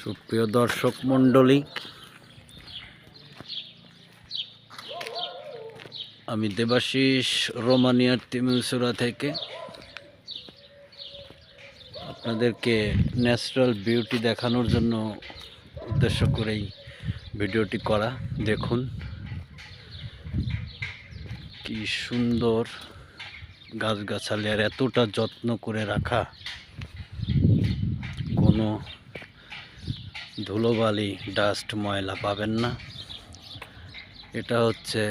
সুপ্রিয় দর্শক মণ্ডলী, আমি দেবাশিস রোমানিয়ার তিমিলসুরা থেকে আপনাদেরকে ন্যাচারাল বিউটি দেখানোর জন্য উদ্দেশ্য করেই ভিডিওটি করা। দেখুন কি সুন্দর গাছগাছালি, আর এতটা যত্ন করে রাখা, কোনো ধুলোবালি ডাস্ট ময়লা পাবেন না। এটা হচ্ছে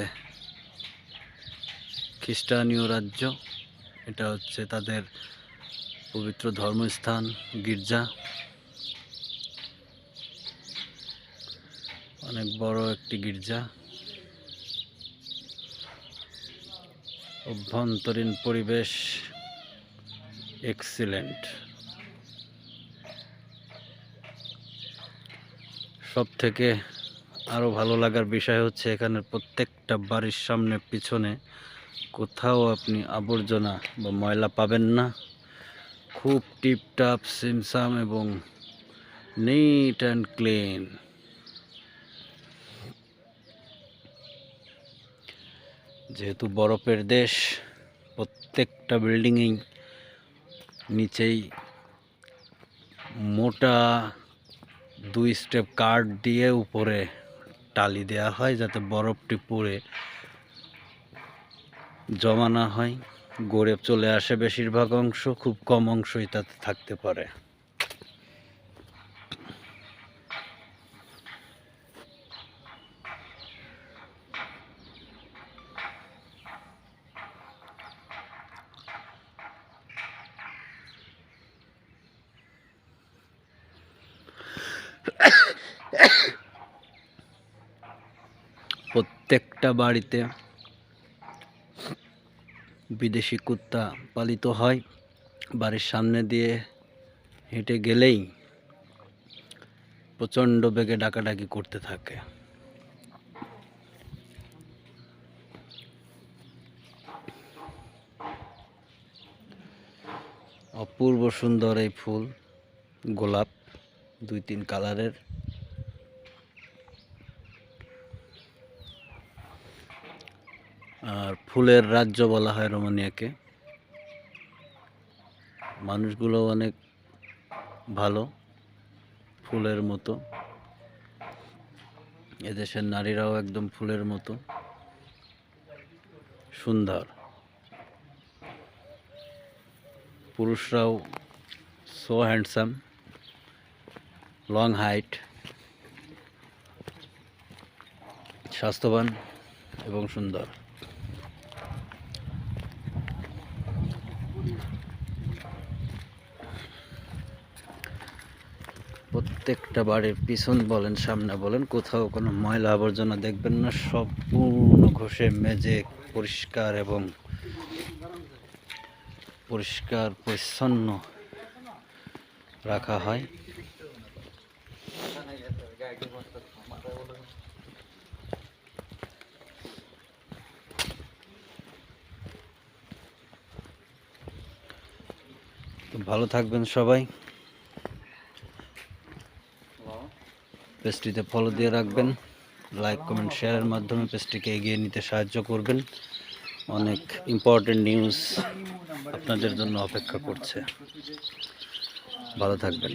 খ্রিস্টানীয় রাজ্য, এটা হচ্ছে তাদের পবিত্র ধর্মস্থান গির্জা। অনেক বড় একটি গির্জা। অভ্যন্তরীণ পরিবেশ এক্সিলেন্ট। সব থেকে আরো ভালো লাগার বিষয় হচ্ছে এখানে প্রত্যেকটা বাড়ির সামনে পিছনে কোথাও আপনি আবর্জনা বা ময়লা পাবেন না। খুব টিপটাপ সিমসাম এবং নিট অ্যান্ড ক্লিন। যেহেতু বরফের দেশ, প্রত্যেকটা বিল্ডিংয়েই নিচেই মোটা 2 স্টেপ কাঠ দিয়ে উপরে টালি দেওয়া হয়, যাতে বরফটি পড়ে জমা না হয়, গড়ে চলে আসে বেশিরভাগ অংশ, খুব কম অংশই তাতে থাকতে পারে। প্রত্যেকটা বাড়িতে বিদেশি কুত্তা পালিত হয়। বাড়ির সামনে দিয়ে হেঁটে গেলেই প্রচণ্ড বেগে ডাকাডাকি করতে থাকে। অপূর্ব সুন্দর এই ফুল, গোলাপ 2-3 কালারের। আর ফুলের রাজ্য বলা হয় রোমানিয়াকে। মানুষগুলো অনেক ভালো, ফুলের মতো। এদেশের নারীরাও একদম ফুলের মতো সুন্দর। পুরুষরাও সো হ্যান্ডসাম, লং হাইট, স্বাস্থ্যবান এবং সুন্দর। প্রত্যেকটা বাড়ির পিছন বলেন সামনে বলেন, কোথাও কোনো ময়লা আবর্জনা দেখবেন না। সম্পূর্ণ ঘষে মেজে পরিষ্কার এবং পরিষ্কার পরিচ্ছন্ন রাখা হয়। তো ভালো থাকবেন সবাই। পেজটিতে ফলো দিয়ে রাখবেন, লাইক কমেন্ট শেয়ারের মাধ্যমে পেজটিকে এগিয়ে নিতে সাহায্য করবেন। অনেক ইম্পর্টেন্ট নিউজ আপনাদের জন্য অপেক্ষা করছে। ভালো থাকবেন।